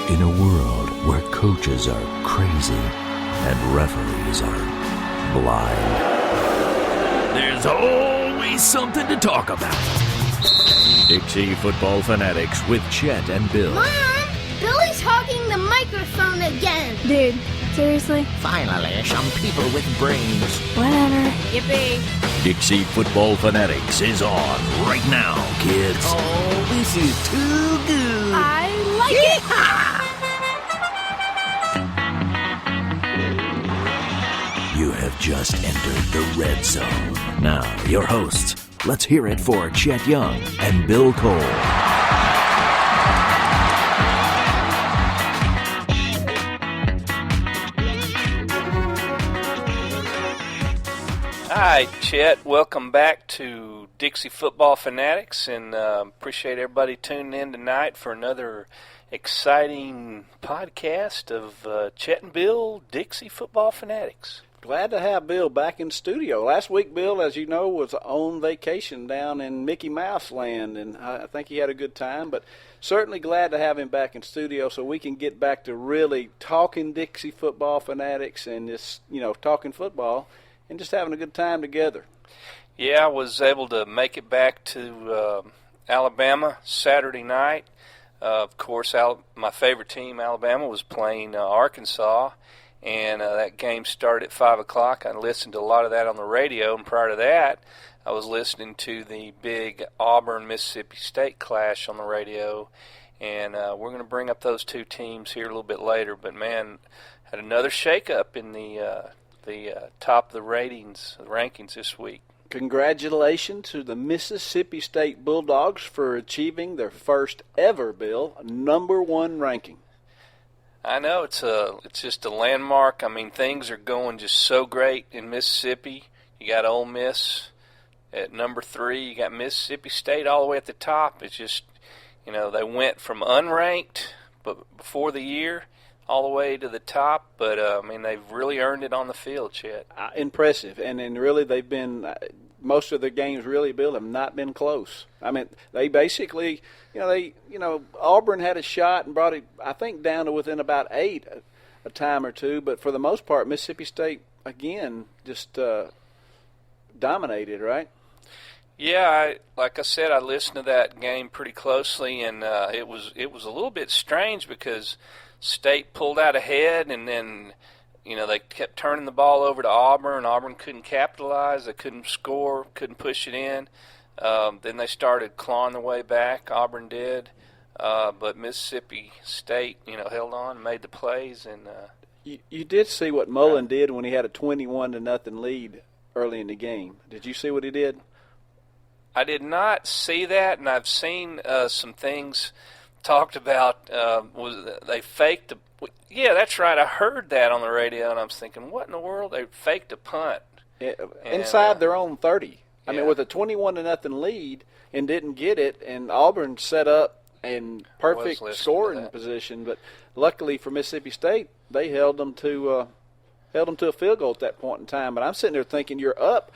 In a world where coaches are crazy and referees are blind, there's always something to talk about. Dixie Football Fanatics with Chet and Bill. Mom, Billy's hogging the microphone again. Dude, seriously? Finally, some people with brains. Whatever. Yippee. Dixie Football Fanatics is on right now, kids. Oh, this is too good. I like it. You have just entered the red zone. Now, your hosts. Let's hear it for Chet Young and Bill Cole. Hi, Chet. Welcome back to Dixie Football Fanatics, and appreciate everybody tuning in tonight for another exciting podcast of Chet and Bill, Dixie Football Fanatics. Glad to have Bill back in studio. Last week, Bill, as you know, was on vacation down in Mickey Mouse Land, and I think he had a good time, but certainly glad to have him back in studio so we can get back to really talking Dixie Football Fanatics and just, talking football and just having a good time together. Yeah, I was able to make it back to Alabama Saturday night. Of course, my favorite team, Alabama, was playing Arkansas. And that game started at 5 o'clock. I listened to a lot of that on the radio, and prior to that, I was listening to the big Auburn-Mississippi State clash on the radio. And we're going to bring up those two teams here a little bit later. But, man, had another shakeup in the top of the rankings this week. Congratulations to the Mississippi State Bulldogs for achieving their first ever, Bill, #1 ranking. I know, it's just a landmark. I mean, things are going just so great in Mississippi. You got Ole Miss at number 3. You got Mississippi State all the way at the top. It's just, they went from unranked but before the year all the way to the top. But, they've really earned it on the field, Chet. Impressive. And really they've been most of the games really, Bill, have not been close. I mean, they basically, Auburn had a shot and brought it, I think, down to within about 8 a time or two. But for the most part, Mississippi State, again, just dominated, right? Yeah, like I said, I listened to that game pretty closely, and it was a little bit strange because State pulled out ahead, and then they kept turning the ball over to Auburn. Auburn couldn't capitalize. They couldn't score, couldn't push it in. Then they started clawing their way back. Auburn did. But Mississippi State, held on and made the plays. And You did see what Mullen did when he had a 21-0 lead early in the game. Did you see what he did? I did not see that, and I've seen some things talked about. They faked a Yeah, that's right. I heard that on the radio, and I was thinking, what in the world? They faked a punt. Inside their own 30. I mean, with a 21-0 lead and didn't get it, and Auburn set up in perfect scoring position. But luckily for Mississippi State, they held them to a field goal at that point in time. But I'm sitting there thinking, you're up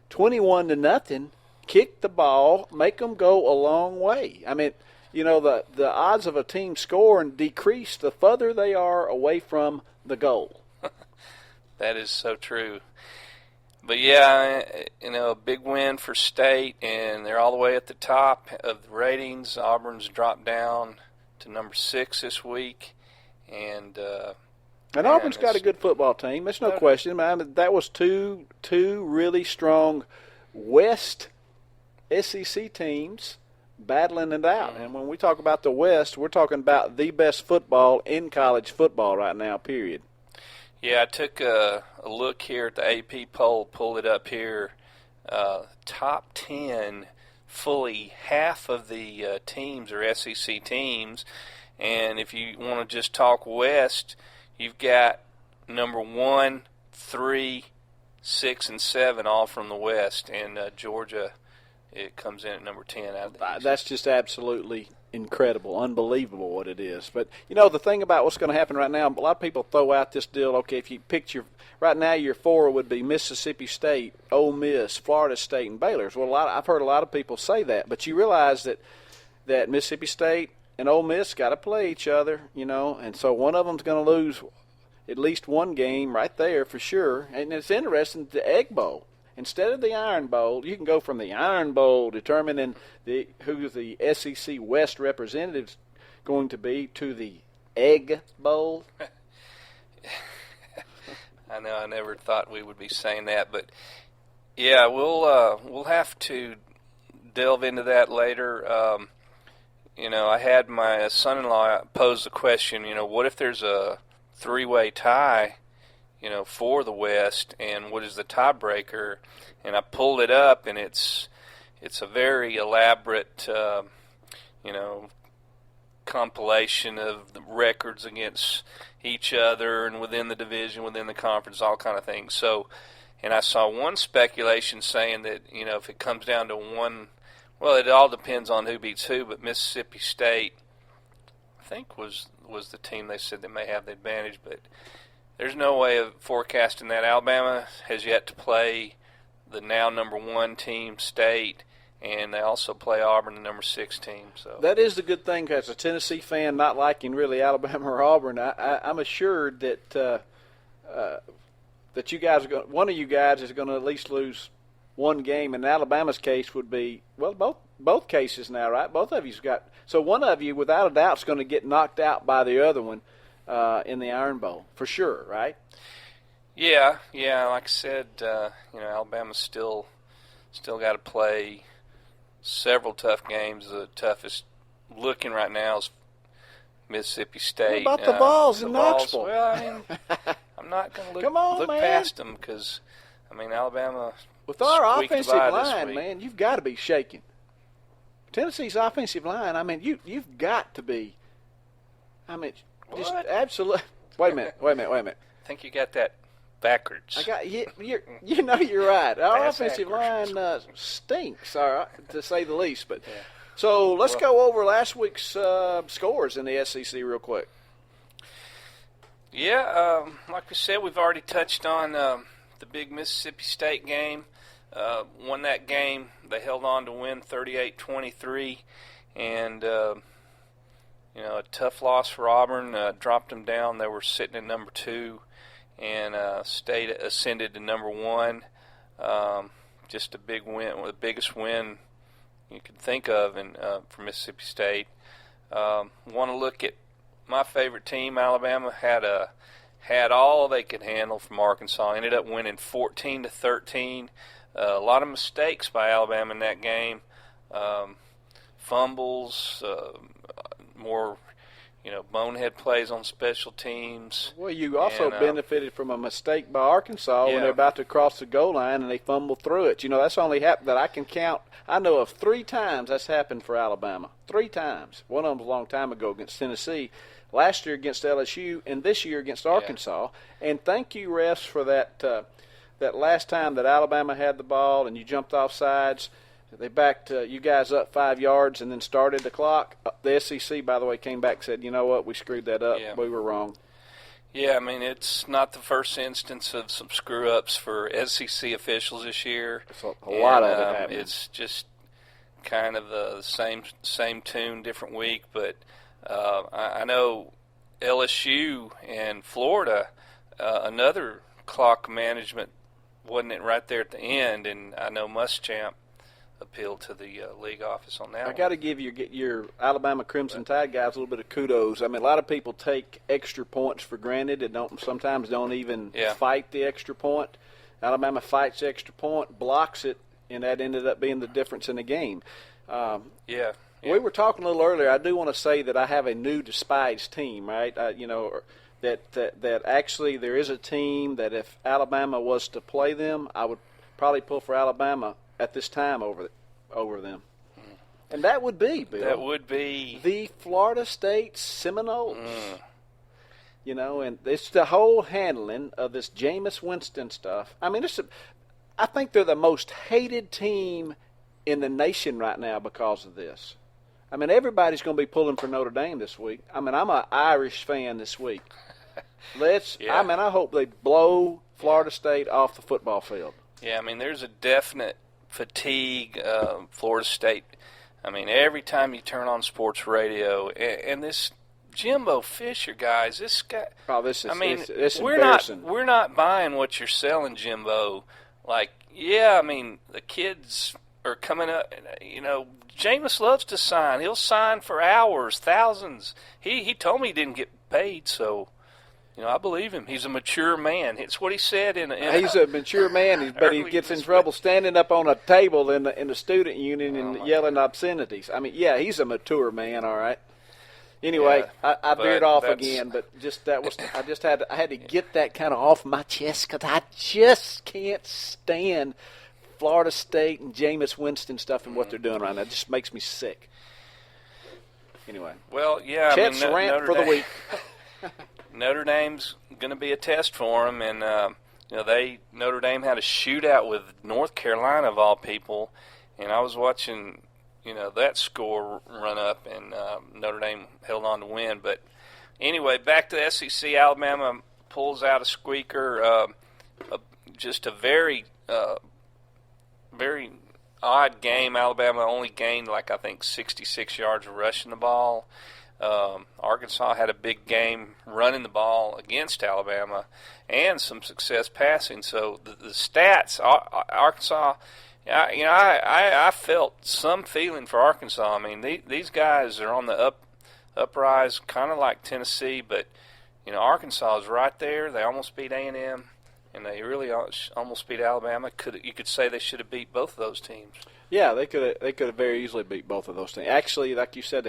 21-0, kick the ball, make them go a long way. I mean, the odds of a team scoring decrease the further they are away from the goal. That is so true. But, yeah, a big win for State, and they're all the way at the top of the ratings. Auburn's dropped down to number 6 this week. And Auburn's got a good football team. There's no question. That was two really strong West SEC teams battling it out. And when we talk about the West, we're talking about the best football in college football right now, period. Yeah, I took a look here at the AP poll, pulled it up here. Top 10, fully half of the teams are SEC teams. And if you want to just talk West, you've got number 1, 3, 6, and 7 all from the West. And Georgia, it comes in at number 10 out of the East. That's just absolutely incredible, unbelievable what it is. But, the thing about what's going to happen right now, a lot of people throw out this deal, okay, if you pick right now your 4 would be Mississippi State, Ole Miss, Florida State, and Baylor. Well, I've heard a lot of people say that, but you realize that Mississippi State and Ole Miss got to play each other, and so one of them's going to lose at least one game right there for sure. And it's interesting, the Egg Bowl. Instead of the Iron Bowl, you can go from the Iron Bowl determining who the SEC West representative's going to be to the Egg Bowl. I know, I never thought we would be saying that, but yeah, we'll have to delve into that later. I had my son-in-law pose the question, what if there's a three-way tie, for the West, and what is the tiebreaker? And I pulled it up, and it's a very elaborate, compilation of the records against each other and within the division, within the conference, all kind of things. So, and I saw one speculation saying that, if it comes down to one, well, it all depends on who beats who, but Mississippi State, I think, was the team they said that may have the advantage, but there's no way of forecasting that. Alabama has yet to play the now number 1 team, State, and they also play Auburn, the number 6 team. So that is the good thing, as a Tennessee fan, not liking really Alabama or Auburn. I'm assured that that you guys are going. One of you guys is going to at least lose one game. In Alabama's case, would be both cases now, right? Both of you's got. So one of you, without a doubt, is going to get knocked out by the other one in the Iron Bowl for sure, right? Yeah. Like I said, Alabama's still got to play several tough games. The toughest looking right now is Mississippi State. What about the Vols in Knoxville? Well, I'm not going to look past them because, Alabama. With our offensive line, man, you've got to be shaking. Tennessee's offensive line, you've got to be. Just absolutely. Wait a minute. I think you got that backwards. You're right. Our offensive line stinks, all right, to say the least. But so let's go over last week's scores in the SEC real quick. Yeah, like we said, we've already touched on the big Mississippi State game. Won that game. They held on to win 38-23, and a tough loss for Auburn. Dropped them down. They were sitting at number 2, and State ascended to number 1. Just a big win, the biggest win you could think of for Mississippi State. Want to look at my favorite team, Alabama. Had all they could handle from Arkansas. Ended up winning 14-13. A lot of mistakes by Alabama in that game. Fumbles, more, bonehead plays on special teams. Well, you also benefited from a mistake by Arkansas when they're about to cross the goal line and they fumbled through it. That's only happened that I can count. I know of 3 times that's happened for Alabama. 3 times. One of them was a long time ago against Tennessee. Last year against LSU, and this year against Arkansas. And thank you, refs, for that last time that Alabama had the ball and you jumped off sides. They backed you guys up 5 yards and then started the clock. The SEC, by the way, came back and said, you know what, we screwed that up. We were wrong. Yeah, it's not the first instance of some screw-ups for SEC officials this year. A lot of it happened. It's just kind of the same tune, different week, but I know LSU and Florida, another clock management, wasn't it, right there at the end? And I know Muschamp appealed to the league office on that. I got to give your Alabama Crimson Tide guys a little bit of kudos. A lot of people take extra points for granted and sometimes don't even fight the extra point. Alabama fights the extra point, blocks it, and that ended up being the difference in the game. We were talking a little earlier. I do want to say that I have a new despised team, right? That actually there is a team that if Alabama was to play them, I would probably pull for Alabama at this time over them. And that would be, Bill. That would be the Florida State Seminoles. And it's the whole handling of this Jameis Winston stuff. I think they're the most hated team in the nation right now because of this. Everybody's going to be pulling for Notre Dame this week. I'm an Irish fan this week. I hope they blow Florida State off the football field. Yeah, there's a definite fatigue. Florida State, I mean, every time you turn on sports radio, and this Jimbo Fisher, guys, this guy. Oh, this is. I mean, it's we're embarrassing. We're not buying what you're selling, Jimbo. Like, yeah, I mean, the kids are coming up. You know, Jameis loves to sign. He'll sign for hours, thousands. He told me he didn't get paid, so. You know, I believe him. He's a mature man. It's what he said He's a mature man, but he gets in trouble standing up on a table in the student union and yelling obscenities. I mean, yeah, he's a mature man, all right. Anyway, yeah, I veered off again, but I had to get that kind of off my chest because I just can't stand Florida State and Jameis Winston stuff and what they're doing right now. It just makes me sick. Anyway. Well, yeah. Chet's rant for the week. Notre Dame's going to be a test for them, and Notre Dame had a shootout with North Carolina of all people, and I was watching that score run up, and Notre Dame held on to win. But anyway, back to the SEC. Alabama pulls out a squeaker. Just a very very odd game. Alabama only gained I think 66 yards rushing the ball. Arkansas had a big game running the ball against Alabama and some success passing. So the stats, Arkansas, I felt some feeling for Arkansas. I mean, these guys are on the uprise, kind of like Tennessee, but Arkansas is right there. They almost beat A&M, and they really almost beat Alabama. You could say they should have beat both of those teams. Yeah, they could have very easily beat both of those teams. Actually, like you said,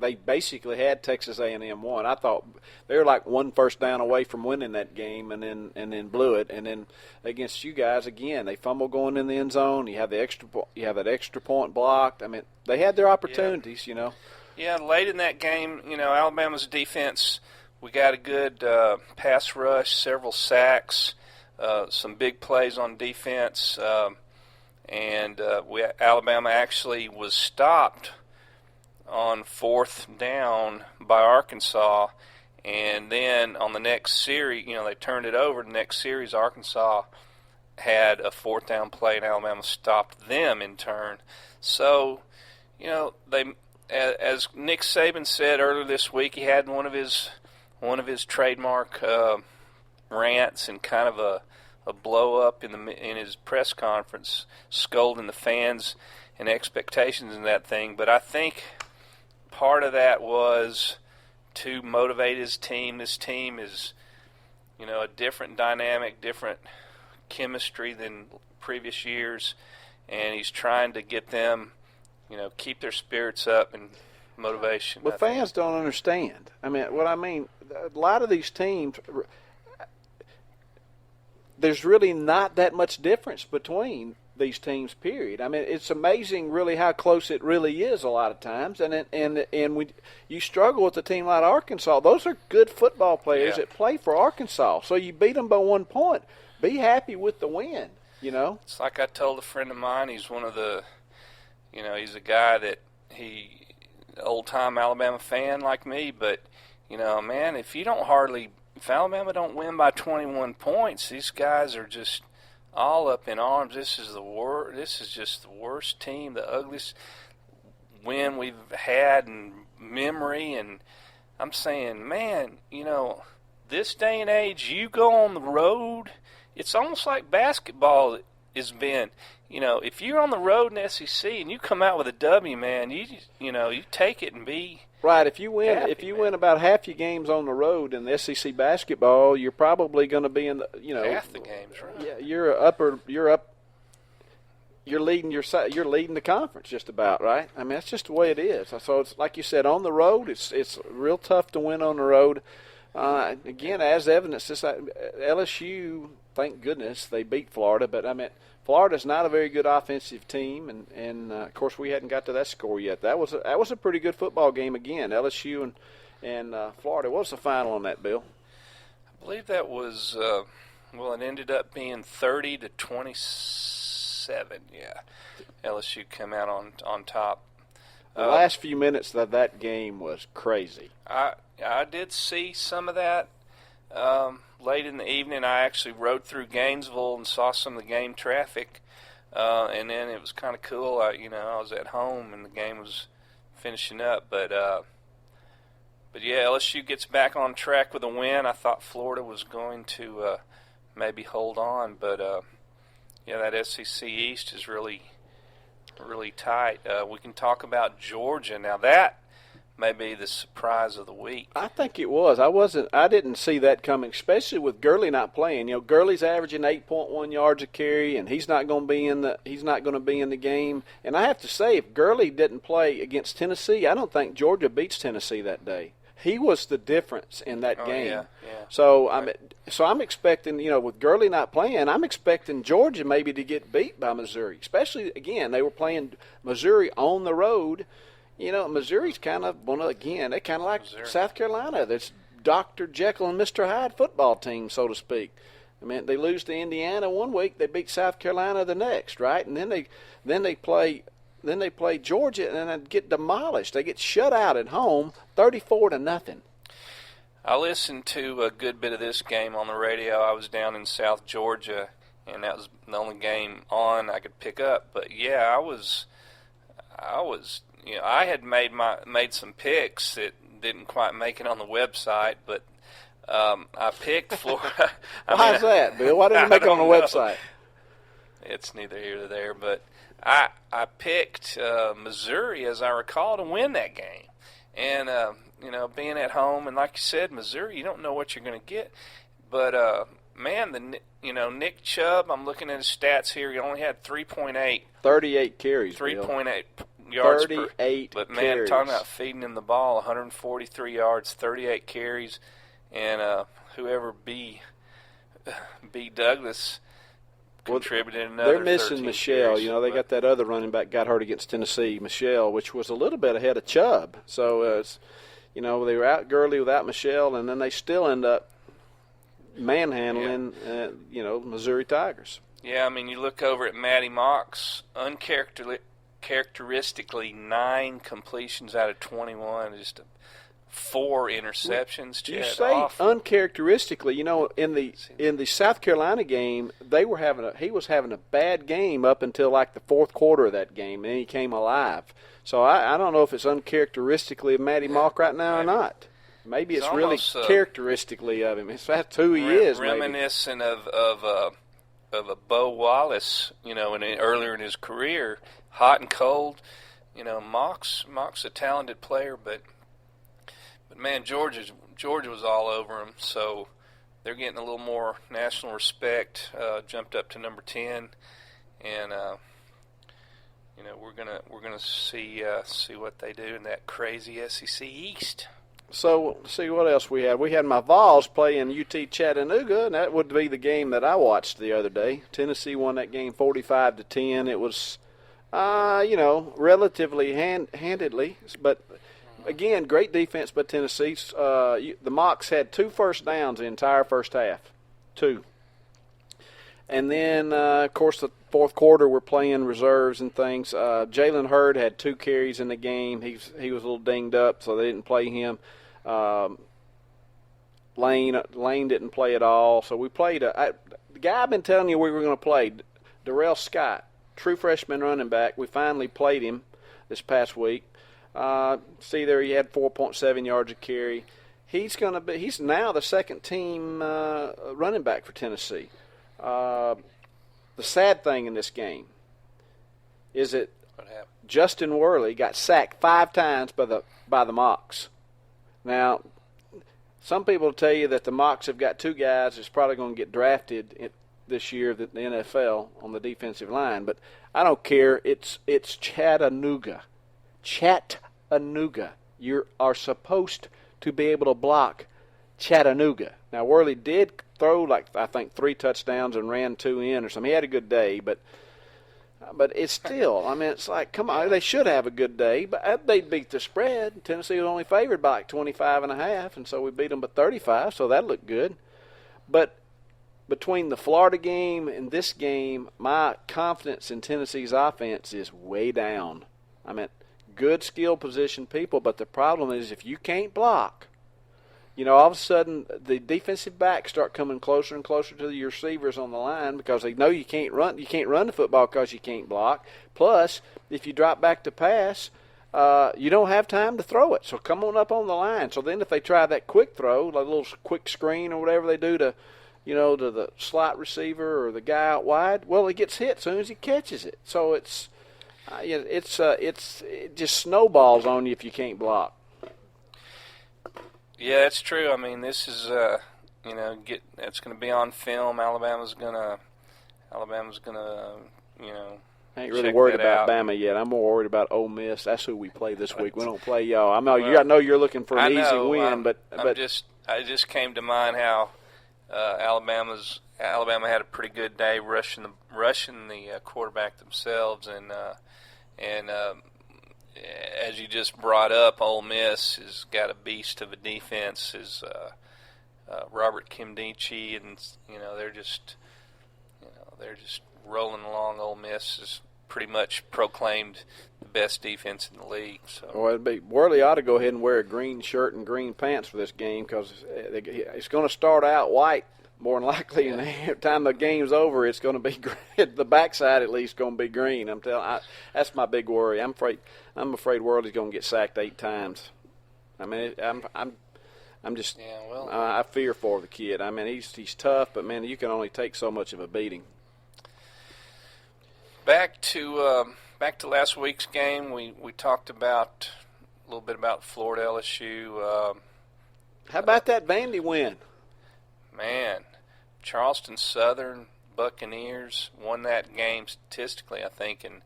they basically had Texas A&M won. I thought they were like one first down away from winning that game, and then blew it. And then against you guys again, they fumble going in the end zone. You have that extra point blocked. I mean, they had their opportunities, Yeah, late in that game, Alabama's defense. We got a good pass rush, several sacks, some big plays on defense. And Alabama actually was stopped on 4th down by Arkansas, and then on the next series, they turned it over. The next series, Arkansas had a 4th down play, and Alabama stopped them in turn. So, they, as Nick Saban said earlier this week, he had one of his trademark rants and kind of a blow up in his press conference, scolding the fans and expectations and that thing. But I think part of that was to motivate his team. This team is, a different dynamic, different chemistry than previous years, and he's trying to get them, keep their spirits up and motivation. But fans don't understand. I mean, a lot of these teams. There's really not that much difference between these teams, period. I mean, it's amazing really how close it really is a lot of times. And you struggle with a team like Arkansas. Those are good football players that play for Arkansas. So you beat them by 1 point. Be happy with the win, It's like I told a friend of mine, he's one of the, he's a guy that old-time Alabama fan like me, but, man, if Alabama don't win by 21 points, these guys are just all up in arms. This is just the worst team, the ugliest win we've had in memory. And I'm saying, man, this day and age, you go on the road, it's almost like basketball has been. If you're on the road in the SEC and you come out with a W, man, you take it and be. Right, if you win about half your games on the road in the SEC basketball, you're probably going to be in the half the games, right? Yeah, you're leading the conference just about, right? I mean, that's just the way it is. So it's like you said, on the road, it's real tough to win on the road. Again, as evidence, this LSU, thank goodness they beat Florida, but I mean, Florida's not a very good offensive team, and of course we hadn't got to that score yet. That was a pretty good football game again. LSU and Florida. What was the final on that, Bill? I believe that was it ended up being 30-27. Yeah, LSU came out on top. The last few minutes of that game was crazy. I did see some of that. Late in the evening, I actually rode through Gainesville and saw some of the game traffic. And then it was kind of cool. I was at home and the game was finishing up, but yeah, LSU gets back on track with a win. I thought Florida was going to maybe hold on, but yeah, that SEC East is really tight. We can talk about Georgia now. That may be the surprise of the week. I think it was. I didn't see that coming, especially with Gurley not playing. Gurley's averaging 8.1 yards a carry, and he's not going to be in the game. And I have to say, if Gurley didn't play against Tennessee, I don't think Georgia beats Tennessee that day. He was the difference in that game. Yeah. So I'm expecting, with Gurley not playing, I'm expecting Georgia maybe to get beat by Missouri. Especially, again, they were playing Missouri on the road. Missouri's kind of they're kind of like Missouri. South Carolina. That's Dr. Jekyll and Mr. Hyde football team, so to speak. I mean, they lose to Indiana one week, they beat South Carolina the next, right? And then they play Georgia and then get demolished. They get shut out at home, 34-0. I listened to a good bit of this game on the radio. I was down in South Georgia, and that was the only game on I could pick up. But yeah, I was. I had made some picks that didn't quite make it on the website, but I picked Florida. Why is that, Bill? Why didn't you make it on the website? It's neither here nor there, but I picked Missouri, as I recall, to win that game. And, being at home, and like you said, Missouri, you don't know what you're going to get. But, man, Nick Chubb, I'm looking at his stats here. He only had 3.8. 38 carries, 3.8 yards 38 But, man, carries. talking about feeding him the ball, 143 yards, 38 carries. And whoever B. Douglas contributed another. They're missing Michelle. Carries, they got that other running back got hurt against Tennessee, Michelle, which was a little bit ahead of Chubb. So, they were out Gurley without Michelle, and then they still end up manhandling, Missouri Tigers. Yeah, I mean, you look over at Matty Mock's uncharacteristically 9 completions out of 21, just 4 interceptions. You say uncharacteristically. In the South Carolina game, he was having a bad game up until like the fourth quarter of that game, and he came alive. So I don't know if it's uncharacteristically of Matty Mock right now or not. Maybe it's really characteristically of him. That's who he is. Reminiscent of a Bo Wallace, earlier in his career, hot and cold. Mock's a talented player, but man, Georgia was all over him. So they're getting a little more national respect. Jumped up to number 10, and we're gonna see what they do in that crazy SEC East. So, see what else we had. We had my Vols playing UT Chattanooga, and that would be the game that I watched the other day. Tennessee won that game 45-10. It was, relatively handedly, but again, great defense by Tennessee. The Mocs had 2 first downs the entire first half, 2. And then, of course, the fourth quarter we're playing reserves and things. Jalen Hurd had 2 carries in the game. He was a little dinged up, so they didn't play him. Lane didn't play at all. So we played the guy I've been telling you we were going to play, Darrell Scott, true freshman running back. We finally played him this past week. See there, he had 4.7 yards a carry. He's now the second team running back for Tennessee. The sad thing in this game is that Justin Worley got sacked 5 times by the Mocs. Now, some people will tell you that the Mocs have got 2 guys that's probably going to get drafted this year in the NFL on the defensive line, but I don't care. It's Chattanooga. Chattanooga. You are supposed to be able to block Chattanooga. Now, Worley did throw, I think, 3 touchdowns and ran 2 in or something. He had a good day, but it's still, it's like, come on, they should have a good day, but they beat the spread. Tennessee was only favored by 25.5, and so we beat them by 35, so that looked good. But between the Florida game and this game, my confidence in Tennessee's offense is way down. Good skill position people, but the problem is if you can't block, all of a sudden the defensive backs start coming closer and closer to your receivers on the line because they know you can't run. You can't run the football because you can't block. Plus, if you drop back to pass, you don't have time to throw it. So come on up on the line. So then if they try that quick throw, like a little quick screen or whatever they do to the slot receiver or the guy out wide, well, he gets hit as soon as he catches it. So it just snowballs on you if you can't block. Yeah, it's true. I mean, this is it's going to be on film. Alabama's gonna I ain't really worried about Bama yet. I'm more worried about Ole Miss. That's who we play this week. We don't play y'all. I know you're looking for an easy win, but it just came to mind how Alabama had a pretty good day rushing the quarterback themselves, and as you just brought up, Ole Miss has got a beast of a defense. Is Robert Kimdichie, and they're just rolling along. Ole Miss is pretty much proclaimed the best defense in the league. So, Worley ought to go ahead and wear a green shirt and green pants for this game because it's going to start out white more than likely, and by the time the game's over, it's going to be green. The backside at least going to be green. That's my big worry. I'm afraid Worley's going to get sacked 8 times. I mean, I'm just I fear for the kid. I mean, he's tough, but man, you can only take so much of a beating. Back to last week's game, we talked about a little bit about Florida LSU. How about that Vandy win? Man, Charleston Southern Buccaneers won that game statistically, I think, and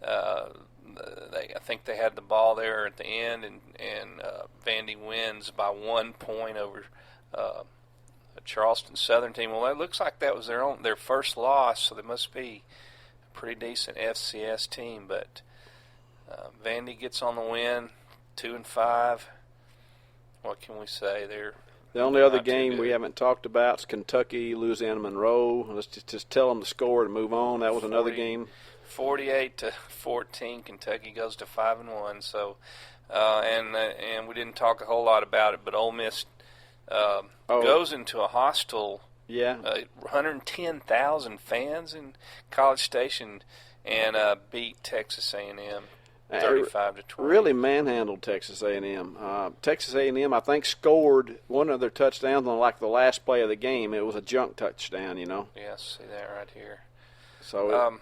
I think they had the ball there at the end, and Vandy wins by 1 point over a Charleston Southern team. Well, it looks like that was their first loss, so they must be a pretty decent FCS team. But Vandy gets on the win, 2-5. What can we say? The only other game we haven't talked about is Kentucky, Louisiana Monroe. Let's just tell them the score and move on. That was another game. 48-14. Kentucky goes to 5-1. So, and we didn't talk a whole lot about it, but Ole Miss goes into a hostile. 110,000 fans in College Station and beat Texas A&M. 35-20. Really manhandled Texas A&M. Texas A&M, I think, scored one of their touchdowns on like the last play of the game. It was a junk touchdown, Yes, see that right here. So,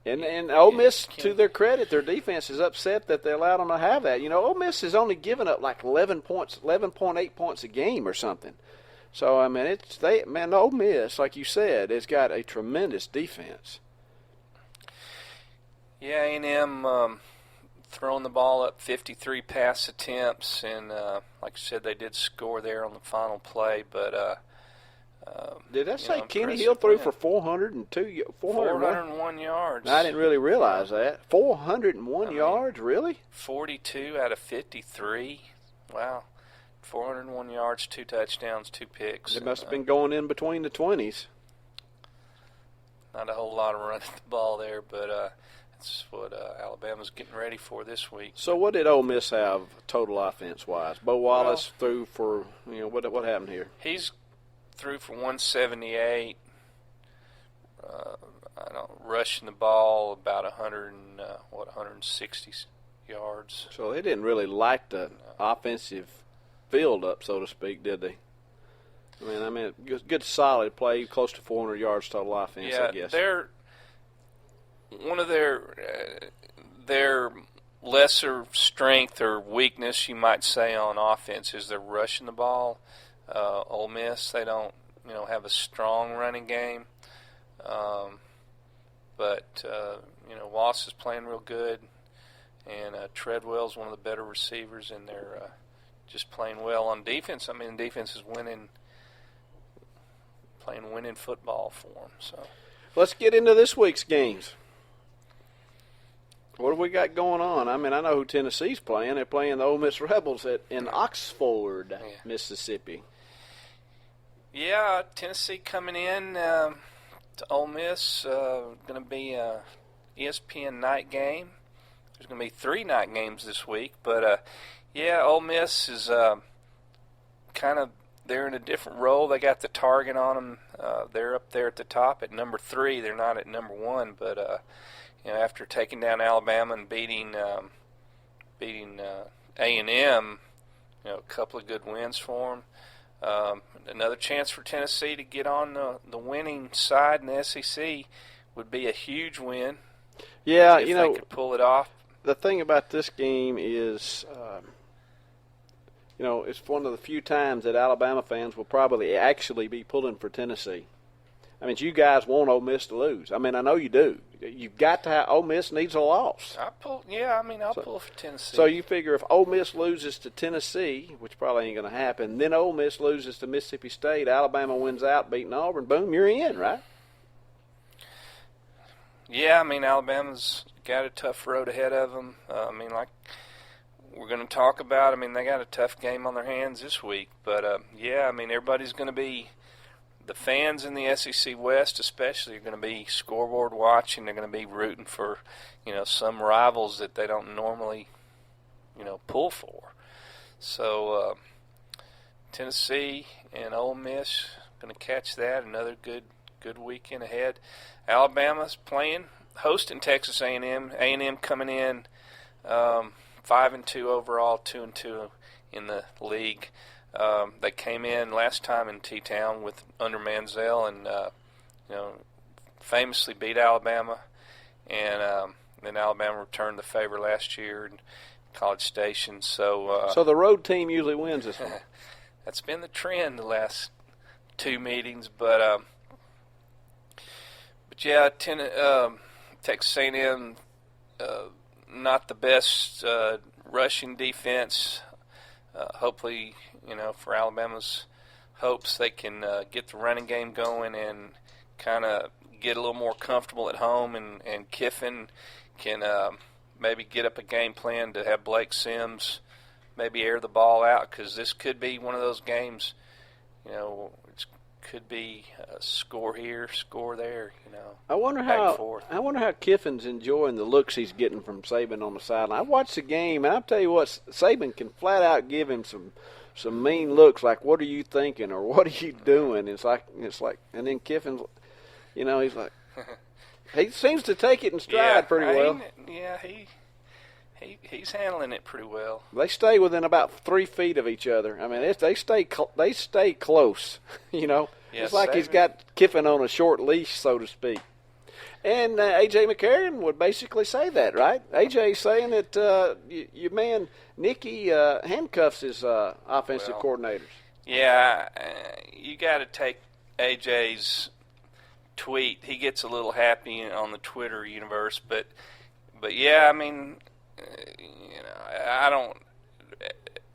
and Ole Miss, to their credit, their defense is upset that they allowed them to have that. Ole Miss has only given up like 11.8 points a game or something. So I mean, Ole Miss, like you said, has got a tremendous defense. Yeah, A&M throwing the ball up 53 pass attempts, and like I said, they did score there on the final play. But did I say Kenny Hill threw for 401 yards? I didn't really realize that. 401 yards, really? 42 out of 53. Wow, 401 yards, 2 touchdowns, 2 picks. It must have been going in between the 20s. Not a whole lot of running the ball there, but. That's what Alabama's getting ready for this week. So what did Ole Miss have total offense-wise? Bo Wallace threw for, what happened here? He's threw for 178, rushing the ball about 160 yards. So they didn't really light the offensive field up, so to speak, did they? I mean, good solid play, close to 400 yards total offense, I guess. One of their lesser strength or weakness, you might say, on offense is they're rushing the ball. Ole Miss, they don't, have a strong running game. But Wallace is playing real good, and Treadwell's one of the better receivers, and they're just playing well on defense. I mean, defense is playing winning football for them. So let's get into this week's games. What have we got going on? I mean, I know who Tennessee's playing. They're playing the Ole Miss Rebels in Oxford, Mississippi. Yeah, Tennessee coming in to Ole Miss. Going to be a ESPN night game. There's going to be 3 night games this week. But, Ole Miss is they're in a different role. They got the target on them. They're up there at the top at number 3. They're not at number 1, but after taking down Alabama and beating A&M, a couple of good wins for them. Another chance for Tennessee to get on the winning side in the SEC would be a huge win. Yeah, if they could pull it off. The thing about this game is, it's one of the few times that Alabama fans will probably actually be pulling for Tennessee. I mean, you guys want Ole Miss to lose. I mean, I know you do. You've got to have – Ole Miss needs a loss. I'll pull for Tennessee. So you figure if Ole Miss loses to Tennessee, which probably ain't going to happen, then Ole Miss loses to Mississippi State, Alabama wins out, beating Auburn, boom, you're in, right? Yeah, Alabama's got a tough road ahead of them. Like we're going to talk about, they got a tough game on their hands this week. But, everybody's going to be – the fans in the SEC West especially are going to be scoreboard watching. They're going to be rooting for, some rivals that they don't normally, pull for. So Tennessee and Ole Miss going to catch that. Another good weekend ahead. Alabama's hosting Texas A&M. A&M coming in 5-2 overall, 2-2 in the league. They came in last time in T-Town under Manziel and famously beat Alabama, and then Alabama returned the favor last year in College Station. So the road team usually wins this one. That's been the trend the last 2 meetings, but yeah, Texas A&M not the best rushing defense. Hopefully, for Alabama's hopes, they can get the running game going and kind of get a little more comfortable at home, and Kiffin can maybe get up a game plan to have Blake Sims maybe air the ball out, because this could be one of those games, it could be a score here, score there, I wonder how Kiffin's enjoying the looks he's getting from Saban on the sideline. I watched the game, and I'll tell you what, Saban can flat out give him some mean looks, like, what are you thinking, or what are you doing? It's like, and then Kiffin's, he's like, he seems to take it in stride pretty well. Yeah, he's handling it pretty well. They stay within about 3 feet of each other. They stay close, Yeah, it's like Saban. He's got Kiffin on a short leash, so to speak. And A.J. McCarron would basically say that, right? A.J.'s saying that your man Nicky handcuffs his offensive coordinators. Yeah, you got to take A.J.'s tweet. He gets a little happy on the Twitter universe, but yeah, I don't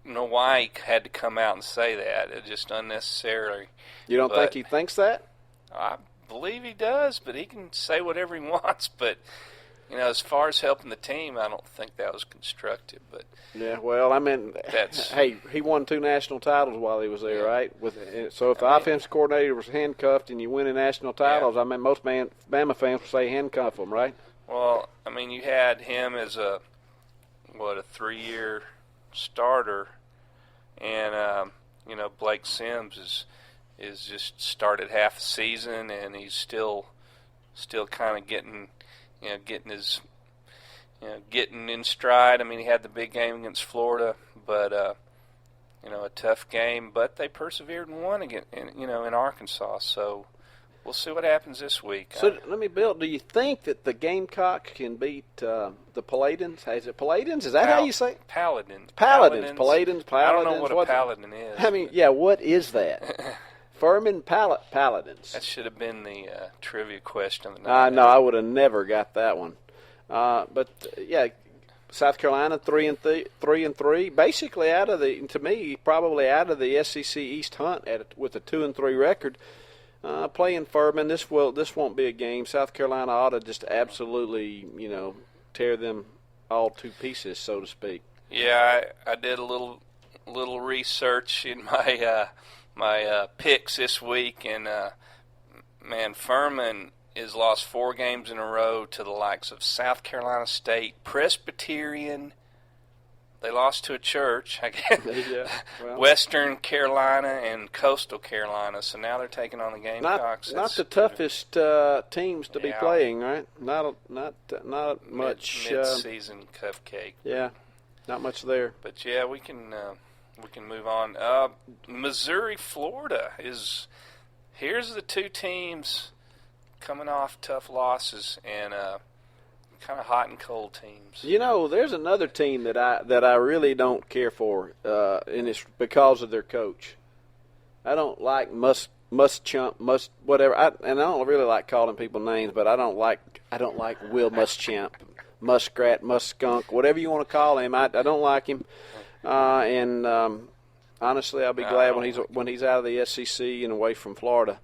know why he had to come out and say that. It's just unnecessarily. You don't think he thinks that? I believe he does, but he can say whatever he wants. But as far as helping the team, I don't think that was constructive. But yeah, well, hey, he won 2 national titles while he was there, right? So if the offensive coordinator was handcuffed and you win a national titles, most Bama fans would say handcuff him, right? Well, you had him as a 3-year starter, and Blake Sims is just started half a season, and he's still kind of getting in stride. He had the big game against Florida, but a tough game. But they persevered and won again, in Arkansas. So we'll see what happens this week. So let me build. Do you think that the Gamecock can beat the Paladins? Is it Paladins? Is that how you say it? Paladins. Paladins. I don't know what a Paladin is. What is that? Furman Paladins. That should have been the trivia question. No, I would have never got that one. But South Carolina 3-3, basically probably out of the SEC East hunt with a 2-3 record. Playing Furman, this won't be a game. South Carolina ought to just absolutely tear them all to pieces, so to speak. Yeah, I did a little research in my my picks this week, and Furman has lost 4 games in a row to the likes of South Carolina State, Presbyterian, they lost to a church. I guess. Yeah, well. Western Carolina and Coastal Carolina. So now they're taking on the Gamecocks. Not the toughest teams to be playing, right? Not much mid-season cupcake. Yeah, not much there. But yeah, we can move on. Missouri, Florida is. Here's the two teams coming off tough losses and kind of hot and cold teams. You know, there's another team that I really don't care for, and it's because of their coach. I don't like whatever. I don't really like calling people names, but I don't like Will Muschamp, Muskrat, Muskunk, whatever you want to call him. I don't like him, and honestly, I'll be glad when he's out of the SEC and away from Florida.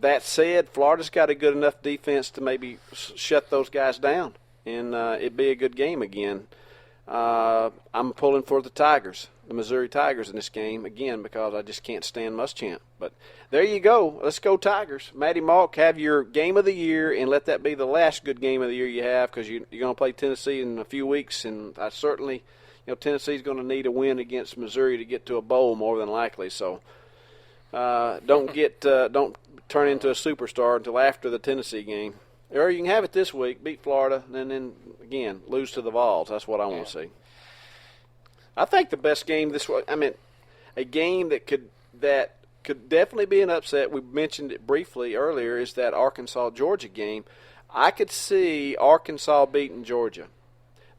That said, Florida's got a good enough defense to maybe shut those guys down, and it'd be a good game again. I'm pulling for the Tigers, the Missouri Tigers in this game, again, because I just can't stand Muschamp. But there you go. Let's go Tigers. Matty Malk, have your game of the year, and let that be the last good game of the year you have, because you're going to play Tennessee in a few weeks, and I certainly – Tennessee's going to need a win against Missouri to get to a bowl more than likely. So don't turn into a superstar until after the Tennessee game. Or you can have it this week, beat Florida, and then again lose to the Vols. That's what I want to see. I think the best game this week. I mean, a game that could definitely be an upset. We mentioned it briefly earlier. Is that Arkansas-Georgia game? I could see Arkansas beating Georgia.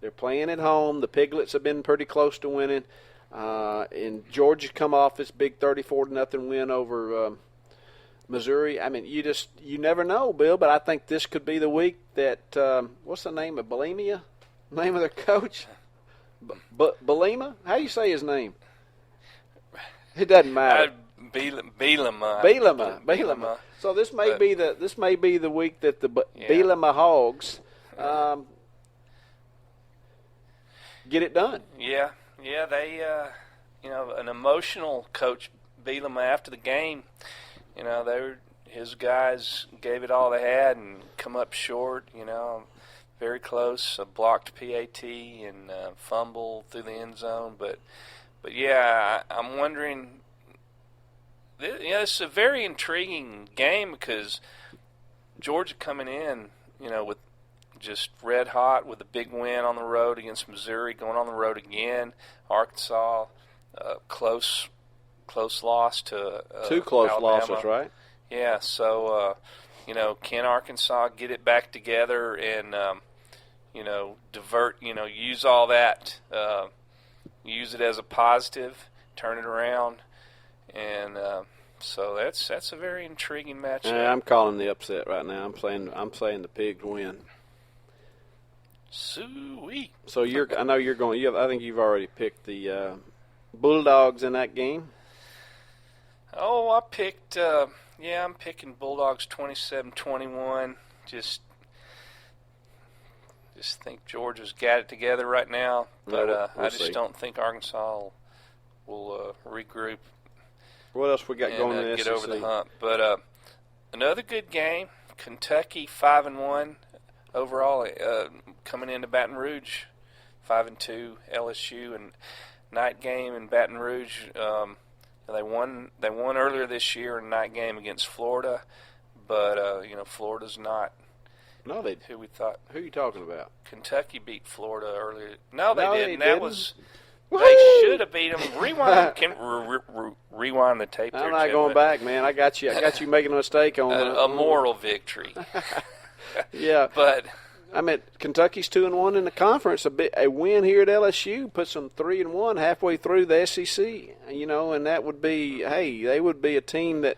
They're playing at home. The Piglets have been pretty close to winning. And Georgia come off this big 34-0 win over Missouri. I mean, you never know, Bill, but I think this could be the week that what's the name of Bulimia? Name of their coach? Bulima? How do you say his name? It doesn't matter. Bielema. So this may be the week that the Bielema Hogs get it done. Yeah, they, an emotional coach Bielema after the game. His guys gave it all they had and come up short. Very close, a blocked PAT and fumble through the end zone. But yeah, I'm wondering. It's a very intriguing game because Georgia coming in, with just red hot with a big win on the road against Missouri, going on the road again. Arkansas, close loss to two close Alabama. losses, right? Yeah, so can Arkansas get it back together and divert, use all that, use it as a positive, turn it around, and so that's a very intriguing matchup. Yeah, I'm calling the upset right now. I'm saying the Pigs win. Sweet. So I know you're going. I think you've already picked the Bulldogs in that game. Oh, I picked. I'm picking Bulldogs 27-21. Just think Georgia's got it together right now, but I just don't think Arkansas will regroup. What else we got going in the get SEC? over the hump. But another good game. Kentucky 5-1 overall, coming into Baton Rouge, 5-2. LSU and night game in Baton Rouge. They won earlier this year in night game against Florida, but Florida's not. No, who we thought. Who are you talking about? Kentucky beat Florida earlier. No, they didn't. That was. They should have beat them. Rewind. Rewind the tape. I'm not going back, man. I got you making a mistake on a moral victory. Yeah, but I mean, Kentucky's 2-1 in the conference. A win here at LSU puts them 3-1 halfway through the SEC. And that would be, they would be a team that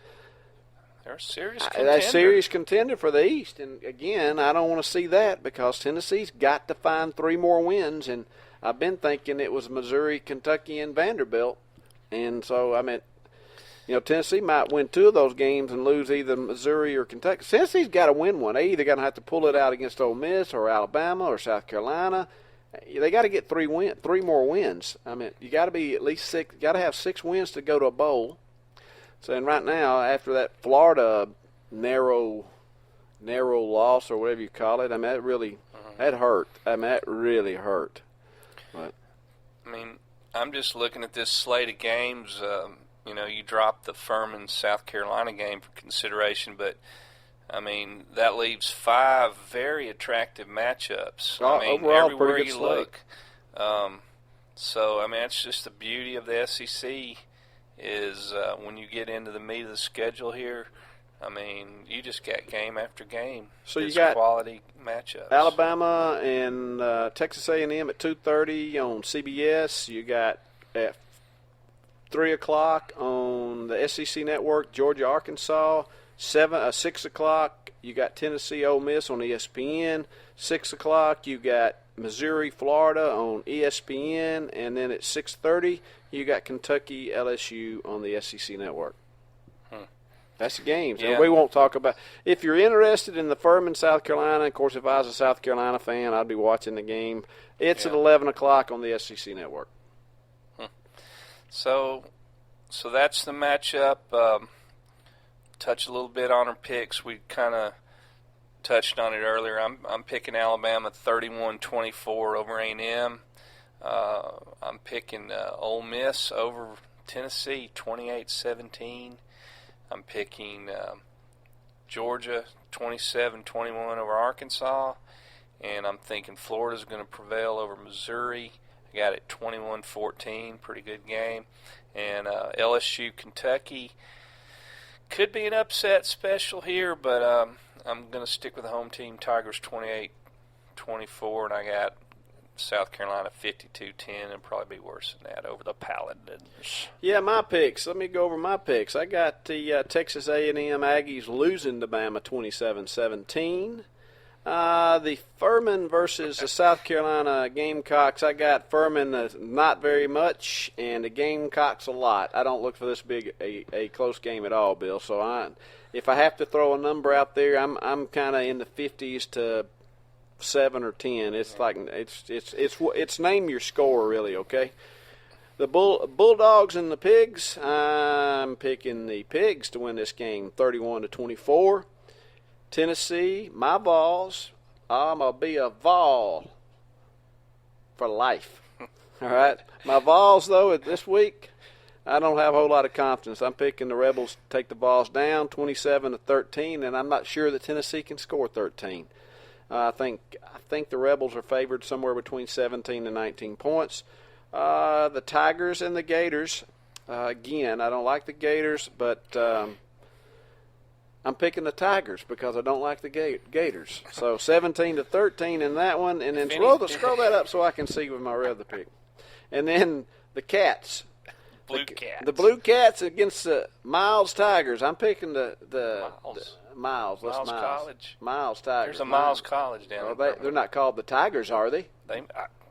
they're a serious contender. That's serious contender for the East. And again, I don't want to see that because Tennessee's got to find 3 more wins. And I've been thinking it was Missouri, Kentucky, and Vanderbilt. And so, I mean, Tennessee might win 2 of those games and lose either Missouri or Kentucky. Tennessee's got to win one. They either going to have to pull it out against Ole Miss or Alabama or South Carolina. They got to get 3 more wins. I mean, you got to be at least 6. Got to have 6 wins to go to a bowl. So, and right now, after that Florida narrow loss or whatever you call it, I mean, that hurt. I mean, that really hurt. I mean, I'm just looking at this slate of games. You dropped the Furman, South Carolina game for consideration, but I mean, that leaves 5 very attractive matchups. I mean, overall, everywhere pretty good you slate. look. So, I mean, that's just the beauty of the SEC is when you get into the meat of the schedule here, I mean, you just got game after game. So it's you got quality matchups. Alabama and Texas A&M at 2:30 on CBS. You got at 3 o'clock on the SEC Network, Georgia, Arkansas. 6 o'clock, you got Tennessee, Ole Miss on ESPN. 6 o'clock, you got Missouri, Florida on ESPN. And then at 6:30, you got Kentucky, LSU on the SEC Network. That's the games. Yeah. And we won't talk about – if you're interested in the Furman, South Carolina, of course, if I was a South Carolina fan, I'd be watching the game. It's at 11 o'clock on the SEC Network. So that's the matchup. Touch a little bit on our picks. We kind of touched on it earlier. I'm picking Alabama 31-24 over A&M. I'm picking Ole Miss over Tennessee 28-17. I'm picking Georgia 27-21 over Arkansas, and I'm thinking Florida's going to prevail over Missouri. I got it 21-14, pretty good game. And LSU, Kentucky could be an upset special here, but I'm going to stick with the home team, Tigers 28-24, and I got South Carolina 52-10, and probably be worse than that over the Paladins. Yeah, my picks. Let me go over my picks. I got the Texas A&M Aggies losing to Bama 27-17. The Furman versus the South Carolina Gamecocks, I got Furman not very much, and the Gamecocks a lot. I don't look for this big a close game at all, Bill. So if I have to throw a number out there, I'm kind of in the 50s to 7 or 10. It's like it's name your score really, okay? The Bulldogs and the Pigs. I'm picking the Pigs to win this game, 31-24. Tennessee, my Vols. I'm gonna be a Vol for life. All right, my Vols though this week, I don't have a whole lot of confidence. I'm picking the Rebels to take the Vols down, 27-13, and I'm not sure that Tennessee can score 13. I think the Rebels are favored somewhere between 17 and 19 points. The Tigers and the Gators. Again, I don't like the Gators, but I'm picking the Tigers because I don't like the Gators. So 17-13 in that one, and then scroll that up so I can see with my other pick. And then the Cats. The Blue Cats against the Miles Tigers. I'm picking the Miles College. Miles Tigers. There's a Miles College down there. They're not called the Tigers, are they?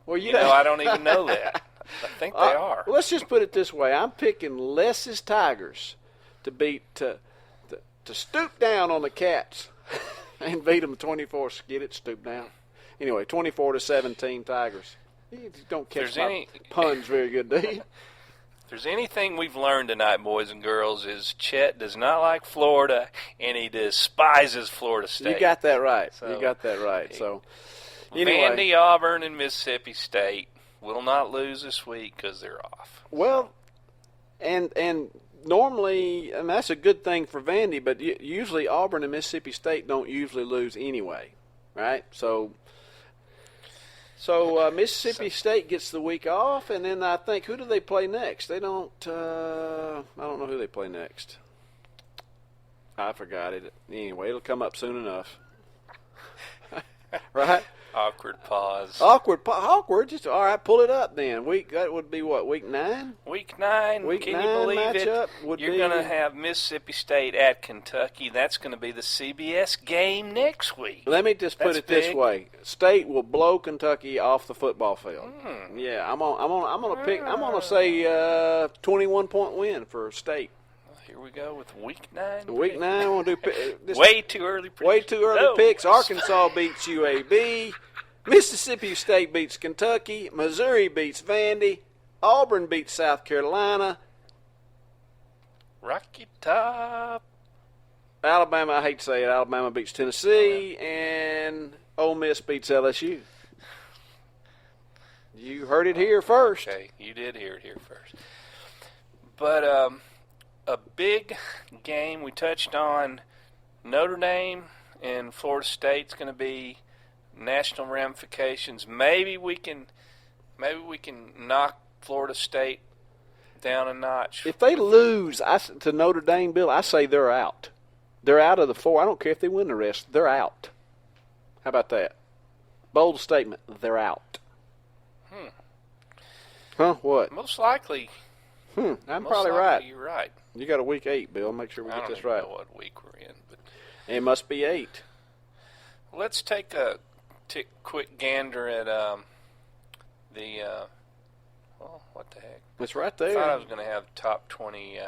Well, I don't even know that. I think they are. Let's just put it this way. I'm picking Les's Tigers to stoop down on the Cats and beat them 24. Get it? Stoop down. Anyway, 24-17 Tigers. You don't catch my puns very good, do you? If there's anything we've learned tonight, boys and girls, is Chet does not like Florida, and he despises Florida State. You got that right. So, anyway. Vandy, Auburn, and Mississippi State will not lose this week because they're off. Well, and normally, and that's a good thing for Vandy, but usually Auburn and Mississippi State don't usually lose anyway, right? So Mississippi State gets the week off, and then I think, who do they play next? They don't I don't know who they play next. I forgot it. Anyway, it'll come up soon enough. Right? Awkward pause. Awkward. Just all right. Pull it up then. That would be what, week 9? Week 9. Can you believe it? You're going to have Mississippi State at Kentucky. That's going to be the CBS game next week. Let me just put it this way: State will blow Kentucky off the football field. Yeah, I'm gonna say 21-point win for State. Here we go with week 9. Week 9, I want to do this. Way too early picks. Arkansas beats UAB. Mississippi State beats Kentucky. Missouri beats Vandy. Auburn beats South Carolina. Rocky Top. Alabama, I hate to say it, Alabama beats Tennessee. And Ole Miss beats LSU. You heard it here first. Okay, you did hear it here first. But a big game we touched on, Notre Dame and Florida State's going to be national ramifications. Maybe we can knock Florida State down a notch. If they lose to Notre Dame, Bill, I say they're out. They're out of the 4. I don't care if they win the rest. They're out. How about that? Bold statement. They're out. Huh? What? Most likely. I'm probably right. You're right. You got a week 8, Bill. Make sure we get this right. I don't know what week we're in, but it must be 8. Let's take a quick gander at what the heck? It's right there. I thought I was going to have top 20,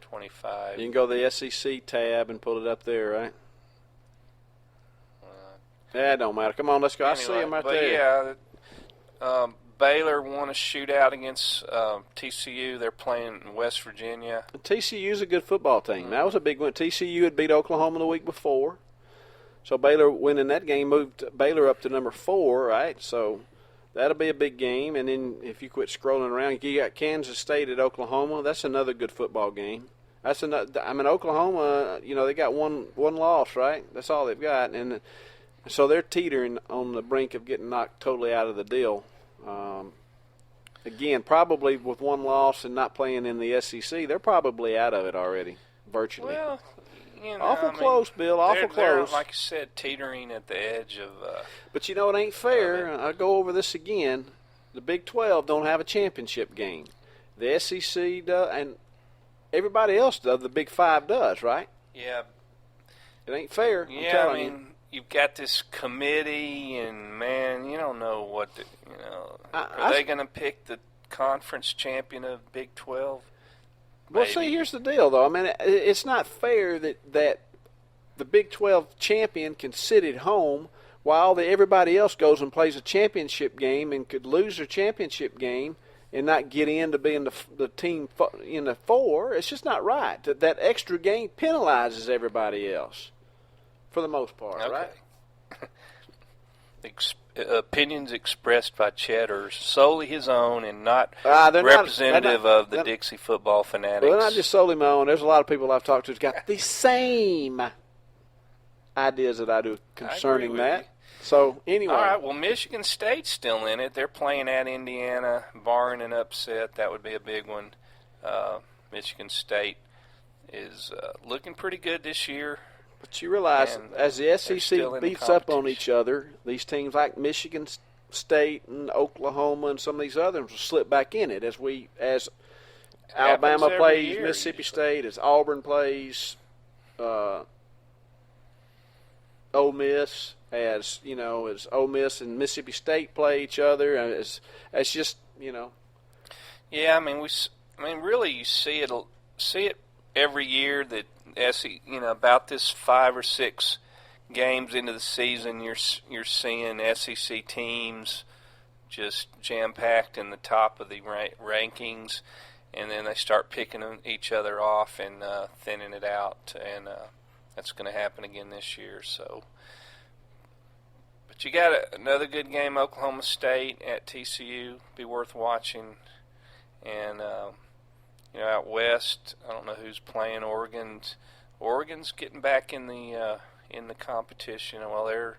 25. You can go to the SEC tab and pull it up there, right? Yeah, it don't matter. Come on, let's go. Anyway, I see them right there. Yeah, Baylor won a shootout against TCU. They're playing in West Virginia. TCU's a good football team. That was a big one. TCU had beat Oklahoma the week before. So Baylor winning that game moved Baylor up to number 4, right? So that'll be a big game. And then if you quit scrolling around, you got Kansas State at Oklahoma. That's another good football game. That's another. I mean, Oklahoma, they got one loss, right? That's all they've got, and so they're teetering on the brink of getting knocked totally out of the deal. Again, probably with one loss and not playing in the SEC, they're probably out of it already, virtually. Well, awful close, Bill. Awful close. They're, like you said, teetering at the edge of. But it ain't fair. I'll go over this again. The Big 12 don't have a championship game. The SEC does, and everybody else does. The Big 5 does, right? Yeah. It ain't fair. Yeah, I mean, you've got this committee, and man, you don't know what are they going to pick the conference champion of Big 12? Well, see, here's the deal, though. I mean, it's not fair that the Big 12 champion can sit at home while everybody else goes and plays a championship game and could lose their championship game and not get into being the team in the 4. It's just not right. That extra game penalizes everybody else for the most part, right? Opinions expressed by Chet are solely his own and not representative of the Dixie Football Fanatics. Well, they're not just solely my own. There's a lot of people I've talked to who's got the same ideas that I do concerning that. So, anyway. All right, well, Michigan State's still in it. They're playing at Indiana, barring an upset. That would be a big one. Michigan State is looking pretty good this year. But you realize, as the SEC beats up on each other, these teams like Michigan State and Oklahoma and some of these others will slip back in it as Alabama plays Mississippi State, as Auburn plays Ole Miss, as Ole Miss and Mississippi State play each other. It's just Yeah, I mean, really, you see it every year that about this 5 or 6 games into the season, you're seeing SEC teams just jam-packed in the top of the rankings, and then they start picking each other off and thinning it out, and that's going to happen again this year. So, but you got another good game, Oklahoma State at TCU, be worth watching, and out west, I don't know who's playing. Oregon's getting back in the competition. Well, they're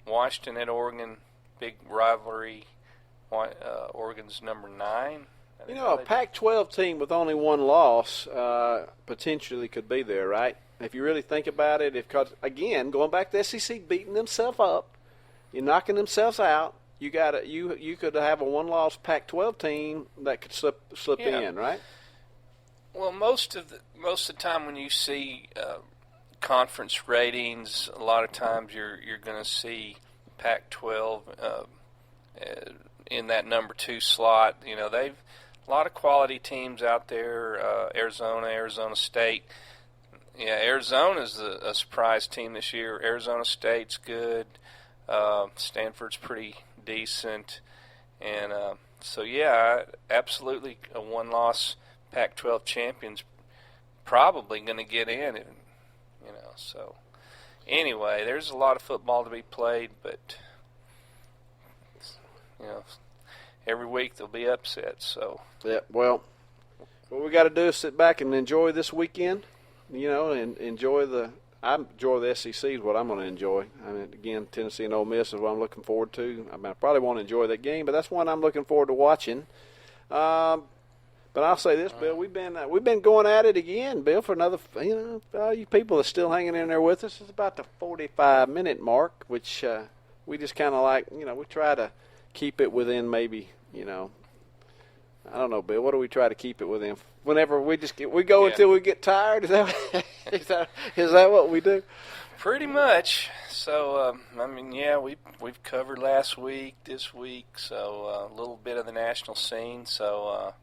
Washington at Oregon, big rivalry. Oregon's number 9. A Pac-12 team with only one loss potentially could be there, right? If you really think about it, because again, going back to SEC beating themselves up, you're knocking themselves out. You could have a one-loss Pac-12 team that could slip in, right? Well, most of the time when you see conference ratings, a lot of times you're going to see Pac-12 in that number 2 slot. They've a lot of quality teams out there. Arizona State. Yeah, Arizona's a surprise team this year. Arizona State's good. Stanford's pretty decent, and so yeah, absolutely a one-loss Pac-12 champion's probably going to get in, So anyway, there's a lot of football to be played, but every week there'll be upsets. So yeah, well, what we got to do is sit back and enjoy this weekend, and enjoy I enjoy the SEC is what I'm going to enjoy. I mean, again, Tennessee and Ole Miss is what I'm looking forward to. I probably won't enjoy that game, but that's one I'm looking forward to watching. But I'll say this, Bill, we've been going at it again, Bill, for another. You people are still hanging in there with us. It's about the 45-minute mark, which we just kind of like. We try to keep it within maybe. I don't know, Bill. What do we try to keep it within? Whenever we go until we get tired. Is that what we do? Pretty much. So we've covered last week, this week, so a little bit of the national scene. So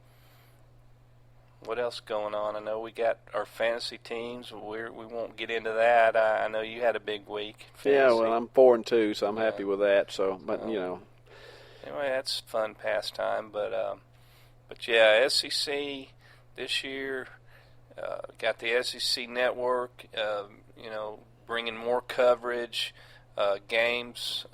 what else going on? I know we got our fantasy teams. We won't get into that. I know you had a big week. Fantasy. Yeah, well, I'm 4-2, so I'm happy with that. So, but anyway, that's fun pastime. But yeah, SEC this year got the SEC network. Bringing more coverage, games,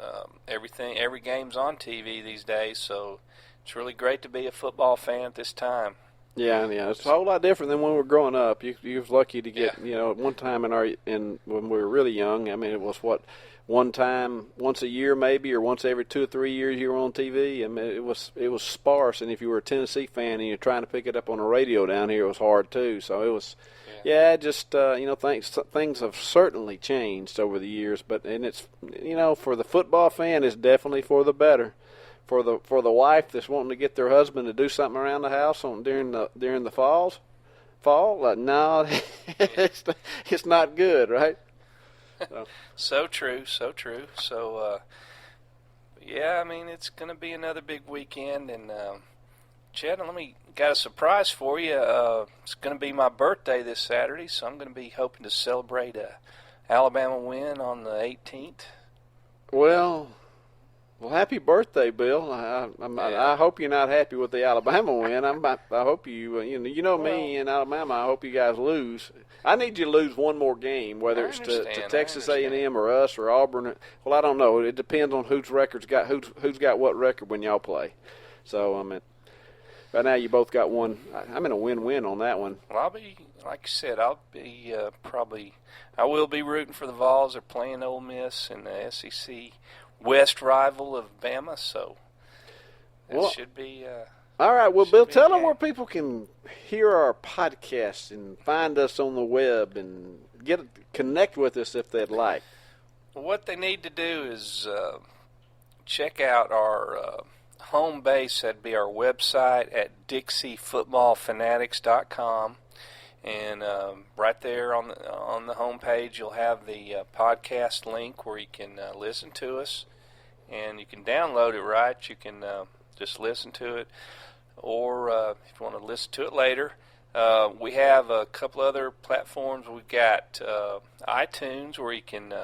everything. Every game's on TV these days, so it's really great to be a football fan at this time. Yeah, it's a whole lot different than when we were growing up. You was lucky to get, one time when we were really young. I mean, it was one time, once a year maybe, or once every 2 or 3 years you were on TV. I mean, it was sparse, and if you were a Tennessee fan and you're trying to pick it up on the radio down here, it was hard too. So it was, things have certainly changed over the years. And it's, for the football fan, it's definitely for the better. For the wife that's wanting to get their husband to do something around the house during the fall, no, it's not good, right? So true. So I mean, it's going to be another big weekend, and Chet, got a surprise for you. It's going to be my birthday this Saturday, so I'm going to be hoping to celebrate a Alabama win on the 18th. Well, happy birthday, Bill. I hope you're not happy with the Alabama win. I hope you, me in Alabama. I hope you guys lose. I need you to lose one more game, whether it's to Texas A&M or us or Auburn. Well, I don't know. It depends on who's got what record when y'all play. So right now you both got one. I'm in a win-win on that one. Well, I'll be, like you said, I will be rooting for the Vols. They're playing Ole Miss in the SEC West rival of Bama, so it should be. All right, well, Bill, tell them where people can hear our podcast and find us on the web and connect with us if they'd like. What they need to do is check out our home base. That'd be our website at DixieFootballFanatics.com. And right there on the home page, you'll have the podcast link where you can listen to us, and you can download it. Right, you can just listen to it, or if you want to listen to it later, we have a couple other platforms. We've got iTunes where you can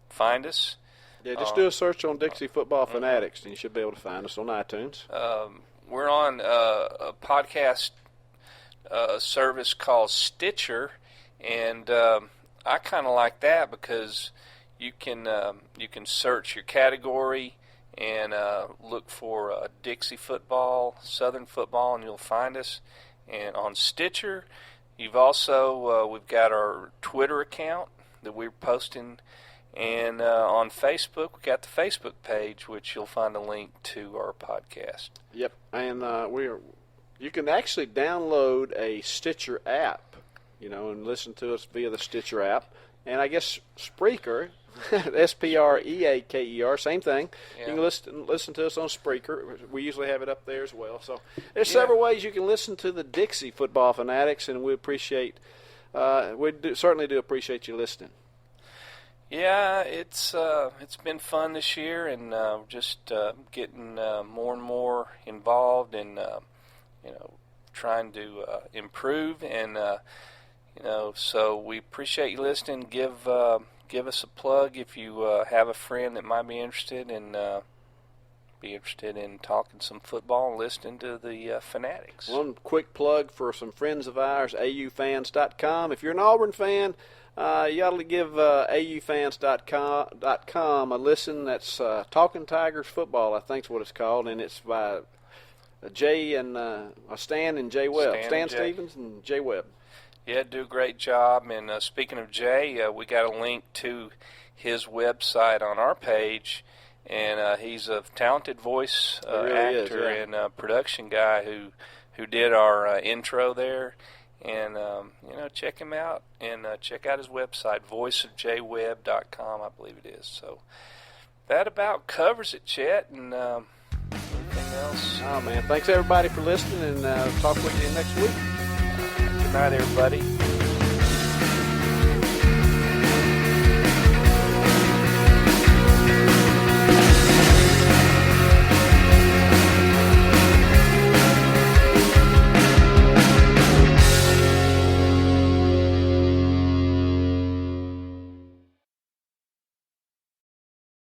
find us. Yeah, just do a search on Dixie Football Fanatics, and you should be able to find us on iTunes. We're on a podcast service called Stitcher, and I kind of like that because you can search your category and look for Dixie football, Southern football, and you'll find us. And on Stitcher, you've also we've got our Twitter account that we're posting, and on Facebook we got the Facebook page, which you'll find a link to our podcast. Yep, and you can actually download a Stitcher app, and listen to us via the Stitcher app. And I guess Spreaker, Spreaker, same thing. Yeah. You can listen to us on Spreaker. We usually have it up there as well. So there's several ways you can listen to the Dixie Football Fanatics, and we certainly do appreciate you listening. Yeah, it's been fun this year, and just getting more and more involved in trying to improve, and so we appreciate you listening. Give us a plug if you have a friend that might be interested in talking some football and listening to the Fanatics. One quick plug for some friends of ours, aufans.com. If you're an Auburn fan, You ought to give aufans.com a listen. That's Talking Tigers Football, I think is what it's called, and it's by Stan and Jay Webb. Stan Stevens and Jay Webb. Yeah, do a great job. And speaking of Jay, we got a link to his website on our page, and he's a talented voice actor and production guy who did our intro there. And, check him out and check out his website, voiceofjwebb.com, I believe it is. So that about covers it, Chet, and anything else? Oh, man, thanks everybody for listening, and talk with you next week. Good night, everybody.